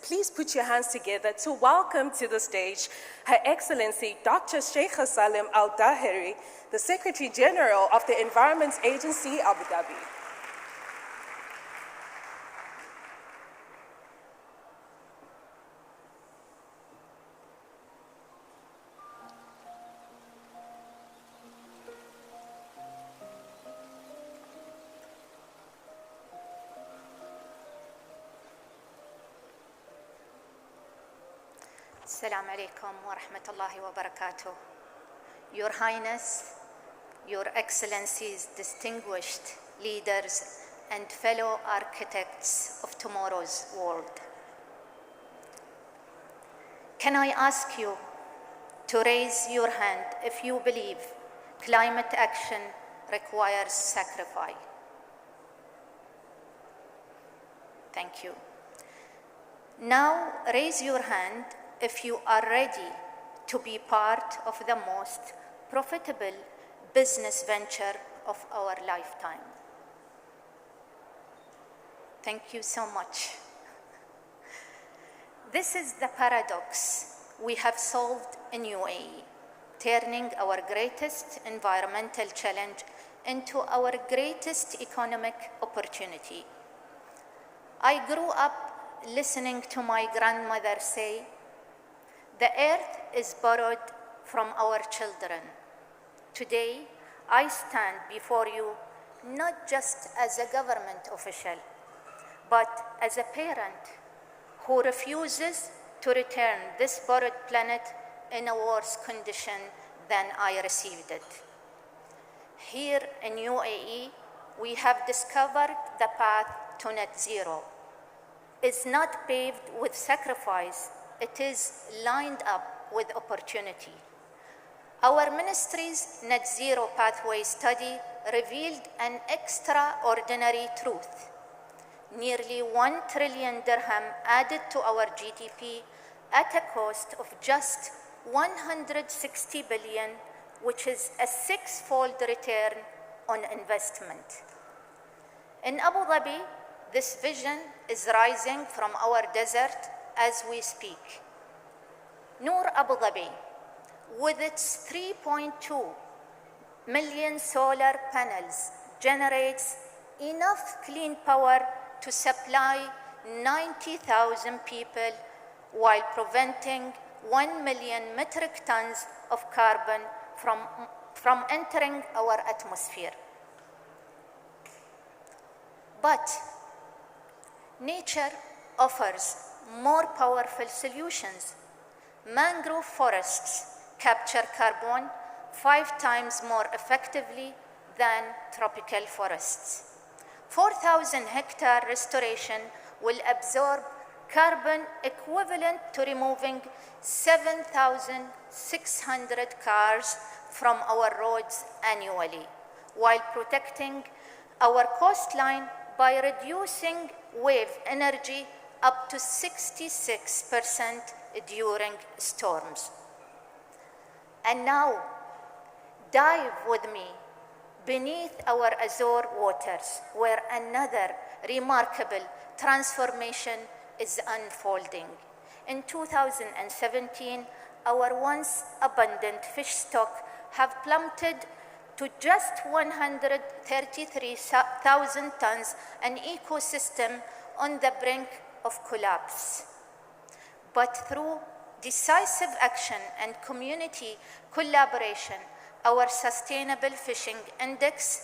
please put your hands together to welcome to the stage Her Excellency Dr. Shaikha Salem Al-Dhaheri, the Secretary General of the Environment Agency, Abu Dhabi. Assalamu alaikum wa rahmatullahi wa barakatuh. Your Highness, Your Excellencies, distinguished leaders and fellow architects of tomorrow's world. Can I ask you to raise your hand if you believe climate action requires sacrifice? Thank you. Now raise your hand if you are ready to be part of the most profitable business venture of our lifetime. Thank you so much. This is the paradox we have solved in UAE, turning our greatest environmental challenge into our greatest economic opportunity. I grew up listening to my grandmother say, "The earth is borrowed from our children." Today, I stand before you not just as a government official, but as a parent who refuses to return this borrowed planet in a worse condition than I received it. Here in UAE, we have discovered the path to net zero. It's not paved with sacrifice. It is lined up with opportunity. Our ministry's net zero pathway study revealed an extraordinary truth. Nearly 1 trillion dirham added to our GDP at a cost of just 160 billion, which is a 6-fold return on investment. In Abu Dhabi, this vision is rising from our desert as we speak. Noor Abu Dhabi, with its 3.2 million solar panels, generates enough clean power to supply 90,000 people while preventing 1 million metric tons of carbon from entering our atmosphere. But nature offers more powerful solutions. Mangrove forests capture carbon 5 times more effectively than tropical forests. 4,000 hectare restoration will absorb carbon equivalent to removing 7,600 cars from our roads annually, while protecting our coastline by reducing wave energy up to 66% during storms. And now, dive with me beneath our Azure waters, where another remarkable transformation is unfolding. In 2017, our once abundant fish stock have plummeted to just 133,000 tons, an ecosystem on the brink of collapse. But through decisive action and community collaboration, our sustainable fishing index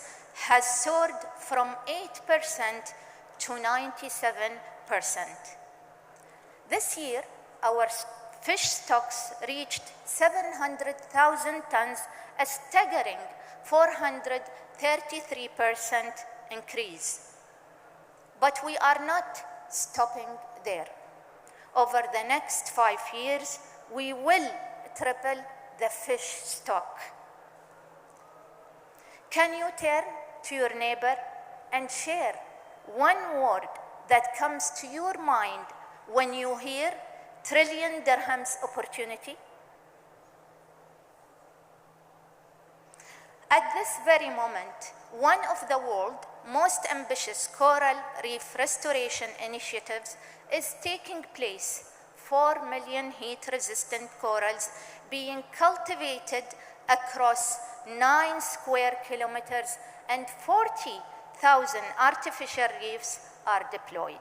has soared from 8% to 97%. This year, our fish stocks reached 700,000 tons, a staggering 433% increase. But we are not stopping there. Over the next 5 years, we will triple the fish stock. Can you turn to your neighbor and share one word that comes to your mind when you hear trillion dirhams opportunity? At this very moment, one of the world's most ambitious coral reef restoration initiatives is taking place. 4 million heat-resistant corals being cultivated across 9 square kilometers, and 40,000 artificial reefs are deployed.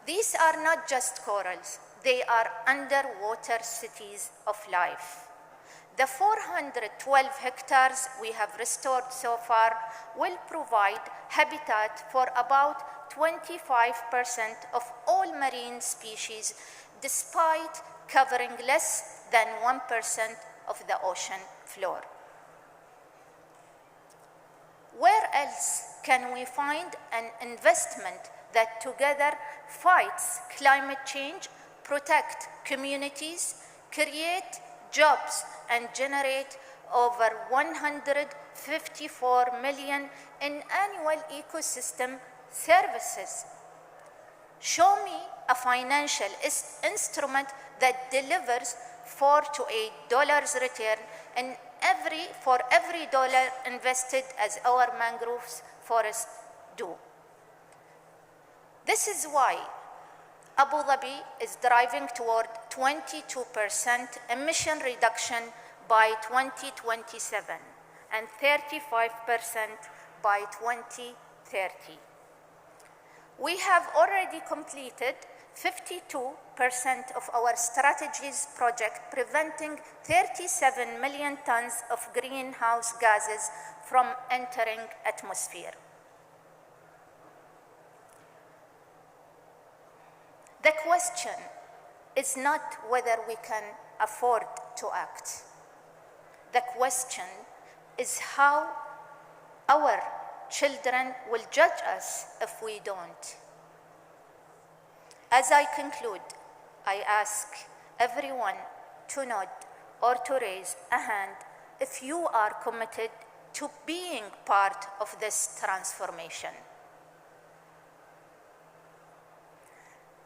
These are not just corals, they are underwater cities of life. The 412 hectares we have restored so far will provide habitat for about 25% of all marine species, despite covering less than 1% of the ocean floor. Where else can we find an investment that together fights climate change, protect communities, create jobs, and generate over 154 million in annual ecosystem services? Show me a financial instrument that delivers $4 to $8 return for every dollar invested, as our mangroves forests do. This is why Abu Dhabi is driving toward 22% emission reduction by 2027 and 35% by 2030. We have already completed 52% of our strategy's project, preventing 37 million tons of greenhouse gases from entering atmosphere. The question is not whether we can afford to act. The question is how our children will judge us if we don't. As I conclude, I ask everyone to nod or to raise a hand if you are committed to being part of this transformation.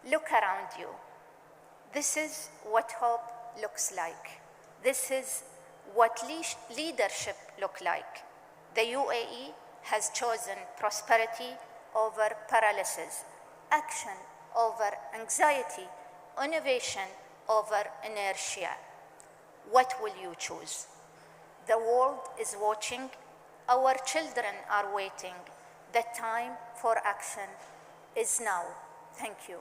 Look around you. This is what hope looks like. This is what leadership looks like. The UAE has chosen prosperity over paralysis, action over anxiety, innovation over inertia. What will you choose? The world is watching. Our children are waiting. The time for action is now. Thank you.